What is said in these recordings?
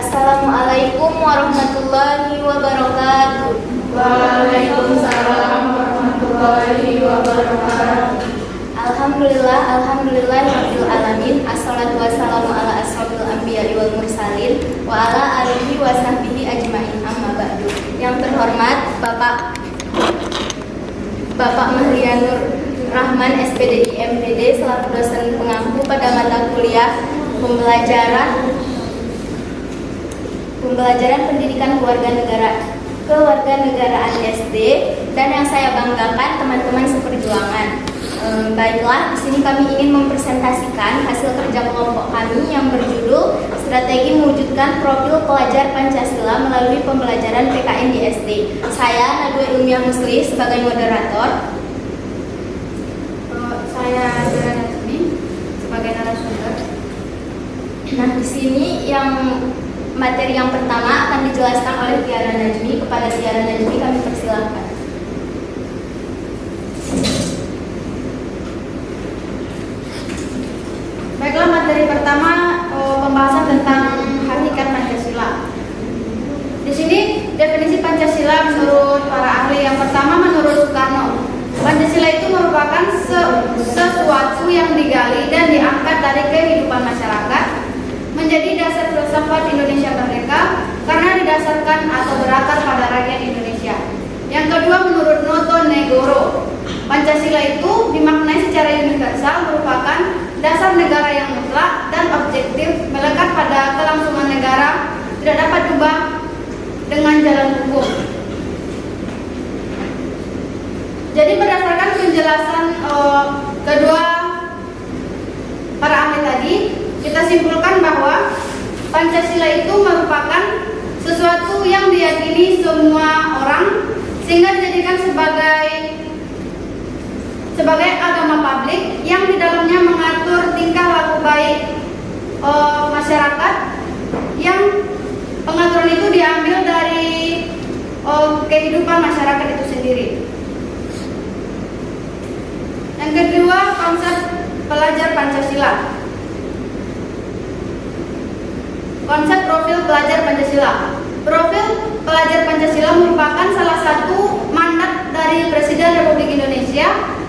Assalamualaikum warahmatullahi wabarakatuh. Waalaikumsalam warahmatullahi wabarakatuh. Alhamdulillah rabbil alamin. Assalatu wassalamu ala asrofil anbiya'i wal mursalin wa ala alihi wa sahbihi ajmain, amma ba'du. Yang terhormat Bapak Mahlianur Rahman SPDI MPD selaku dosen pengampu pada mata kuliah pembelajaran pendidikan kewarganegaraan SD, dan yang saya banggakan teman-teman seperjuangan. Baiklah, di sini kami ingin mempresentasikan hasil kerja kelompok kami yang berjudul Strategi Mewujudkan Profil Pelajar Pancasila Melalui Pembelajaran PKN di SD. Saya Nadwa Ilmiah Musli sebagai moderator. Saya Zara Nazmi sebagai narasumber. Nah, di sini materi yang pertama akan dijelaskan oleh Tiara Najmi. Kepada Tiara Najmi kami persilahkan. Baiklah, materi pertama pembahasan tentang hakikat Pancasila. Di sini definisi Pancasila menurut para ahli. Yang pertama, menurut Soekarno, Pancasila itu merupakan sesuatu yang digali dan diangkat dari kehidupan masyarakat menjadi dasar filsafat Indonesia merdeka karena didasarkan atau berakar pada rakyat Indonesia. Yang kedua, menurut Noto Negoro, Pancasila itu dimaknai secara universal merupakan dasar negara yang mutlak dan objektif, melekat pada kelangsungan negara, tidak dapat diubah dengan jalan hukum. Jadi berdasarkan penjelasan kedua para ahli tadi, kita simpulkan bahwa Pancasila itu merupakan sesuatu yang diyakini semua orang sehingga dijadikan sebagai agama publik yang di dalamnya mengatur tingkah laku baik masyarakat, yang pengaturan itu diambil dari kehidupan masyarakat itu sendiri. Yang kedua, konsep pelajar Pancasila. Konsep profil pelajar Pancasila. Profil pelajar Pancasila merupakan salah satu mandat dari Presiden Republik Indonesia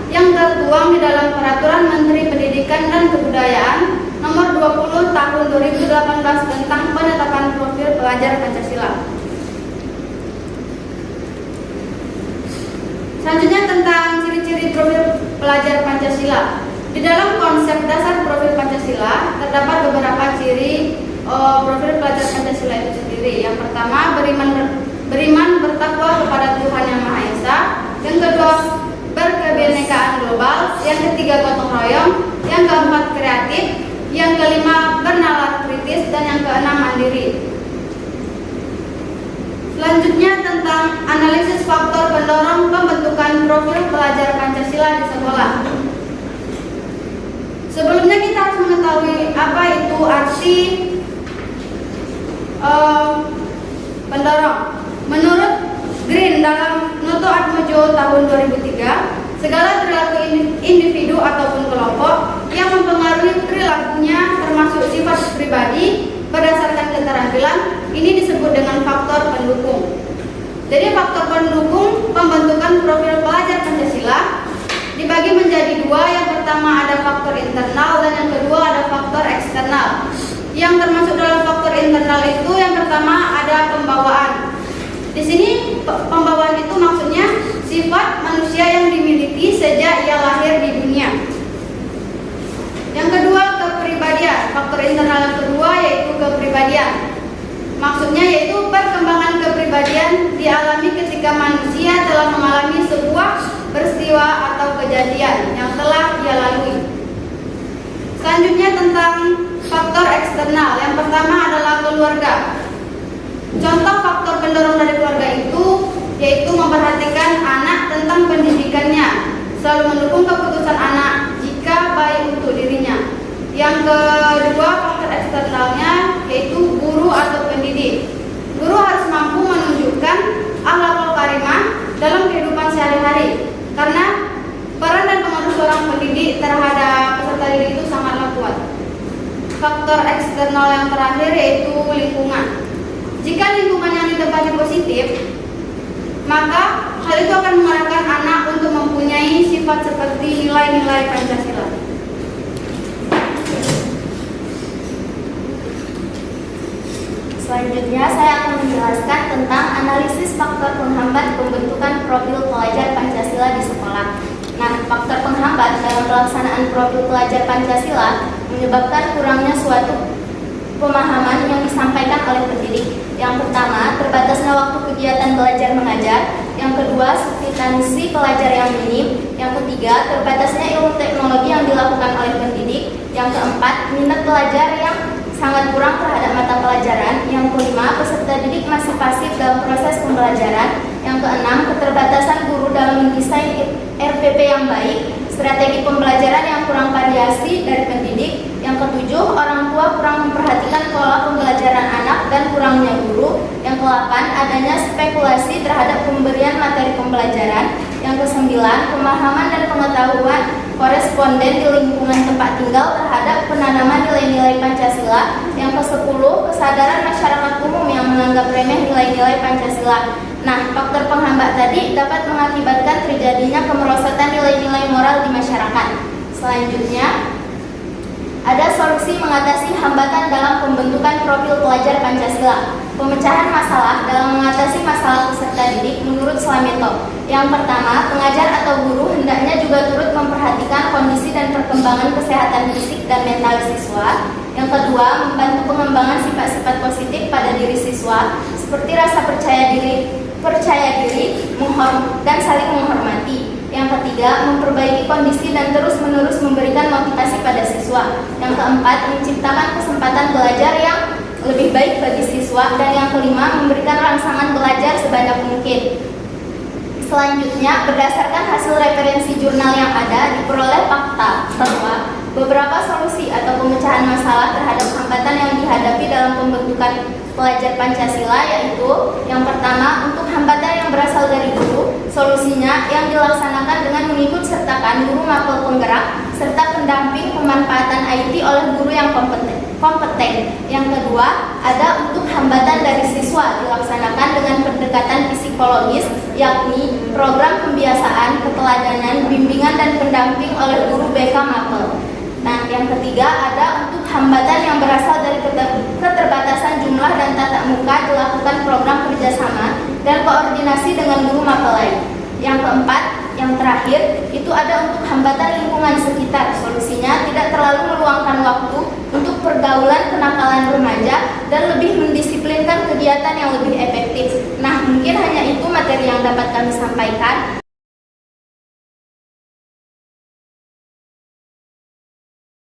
yang tertuang di dalam Peraturan Menteri Pendidikan dan Kebudayaan Nomor 20 Tahun 2018 tentang penetapan profil pelajar Pancasila. Selanjutnya tentang ciri-ciri profil pelajar Pancasila. Di dalam konsep dasar profil Pancasila terdapat beberapa ciri profil pelajar Pancasila itu sendiri. Yang pertama, beriman bertakwa kepada Tuhan Yang Maha Esa. Yang kedua, berkebinekaan global. Yang ketiga, gotong royong. Yang keempat, kreatif. Yang kelima, bernalar kritis. Dan yang keenam, mandiri. Selanjutnya tentang analisis faktor pendorong pembentukan profil pelajar Pancasila di sekolah. Sebelumnya kita harus mengetahui apa itu arti pendorong. Menurut Green dalam Noto Atmojo tahun 2003, segala perilaku individu ataupun kelompok yang mempengaruhi perilakunya termasuk sifat pribadi berdasarkan keterampilan ini disebut dengan faktor pendukung. Jadi faktor pendukung pembentukan profil pelajar Pancasila dibagi menjadi dua. Yang pertama ada faktor internal dan yang kedua ada faktor eksternal. Yang termasuk dalam faktor internal itu yang pertama ada pembawaan. Di sini pembawaan itu maksudnya sifat manusia yang dimiliki sejak ia lahir di dunia. Yang kedua, kepribadian. Faktor internal yang kedua yaitu kepribadian. Maksudnya yaitu perkembangan kepribadian dialami ketika manusia telah mengalami sebuah peristiwa atau kejadian yang telah ia lalui. Selanjutnya tentang faktor eksternal. Yang pertama adalah keluarga. Contoh faktor pendorong dari keluarga itu yaitu memperhatikan anak tentang pendidikannya, selalu mendukung keputusan anak jika baik untuk dirinya. Yang kedua, faktor eksternalnya yaitu guru atau pendidik. Guru harus mampu menunjukkan akhlakul karimah dalam kehidupan sehari-hari, karena peran dan pengaruh seorang pendidik terhadap peserta didik itu sangatlah kuat. Faktor eksternal yang terakhir yaitu lingkungan. Jika lingkungan yang ditempati positif, maka hal itu akan mengarahkan anak untuk mempunyai sifat seperti nilai-nilai Pancasila. Selanjutnya saya akan menjelaskan tentang analisis faktor penghambat pembentukan profil pelajar Pancasila di sekolah. Nah, faktor penghambat dalam pelaksanaan profil pelajar Pancasila menyebabkan kurangnya suatu pemahaman yang disampaikan oleh pendidik. Yang pertama, terbatasnya waktu kegiatan belajar mengajar. Yang kedua, substansi pelajar yang minim. Yang ketiga, terbatasnya ilmu teknologi yang dilakukan oleh pendidik. Yang keempat, minat pelajar yang sangat kurang terhadap mata pelajaran. Yang kelima, peserta didik masih pasif dalam proses pembelajaran. Yang keenam, keterbatasan guru dalam mendesain RPP yang baik, strategi pembelajaran yang kurang variasi dari pendidik. Yang ketujuh, orang tua kurang memperhatikan pola pembelajaran anak dan kurangnya guru. Yang kedelapan, adanya spekulasi terhadap pemberian materi pembelajaran. Yang kesembilan, pemahaman dan pengetahuan koresponden di lingkungan tempat tinggal terhadap penanaman nilai-nilai Pancasila. Yang kesepuluh, kesadaran masyarakat umum yang menganggap remeh nilai-nilai Pancasila. Nah, faktor penghambat tadi dapat mengakibatkan terjadinya kemerosotan nilai-nilai moral di masyarakat. Selanjutnya, ada solusi mengatasi hambatan dalam pembentukan profil pelajar Pancasila. Pemecahan masalah dalam mengatasi masalah peserta didik menurut Slameto. Yang pertama, pengajar atau guru hendaknya juga turut memperhatikan kondisi dan perkembangan kesehatan fisik dan mental siswa. Yang kedua, membantu pengembangan sifat-sifat positif pada diri siswa seperti rasa percaya diri, dan saling menghormati. Yang ketiga, memperbaiki kondisi dan terus-menerus memberikan motivasi pada siswa. Yang keempat, menciptakan kesempatan belajar yang lebih baik bagi siswa. Dan yang kelima, memberikan rangsangan belajar sebanyak mungkin. Selanjutnya, berdasarkan hasil referensi jurnal yang ada, diperoleh fakta bahwa beberapa solusi atau pemecahan masalah terhadap hambatan yang dihadapi dalam pembentukan pelajar Pancasila, yaitu yang pertama, untuk hambatan yang berasal dari guru, solusinya yang dilaksanakan dengan mengikut sertakan guru mapel penggerak serta pendamping pemanfaatan IT oleh guru yang kompeten. Yang kedua, ada untuk hambatan dari siswa dilaksanakan dengan pendekatan psikologis, yakni program pembiasaan, keteladanan, bimbingan dan pendamping oleh guru BK mapel. Nah, yang ketiga, ada untuk hambatan yang berasal dari keterbatasan jumlah dan tatap muka dilakukan program kerjasama dan koordinasi dengan guru mapel lain. Yang keempat, yang terakhir, itu ada untuk hambatan lingkungan sekitar. Solusinya tidak terlalu meluangkan waktu untuk pergaulan kenakalan remaja dan lebih mendisiplinkan kegiatan yang lebih efektif. Nah, mungkin hanya itu materi yang dapat kami sampaikan.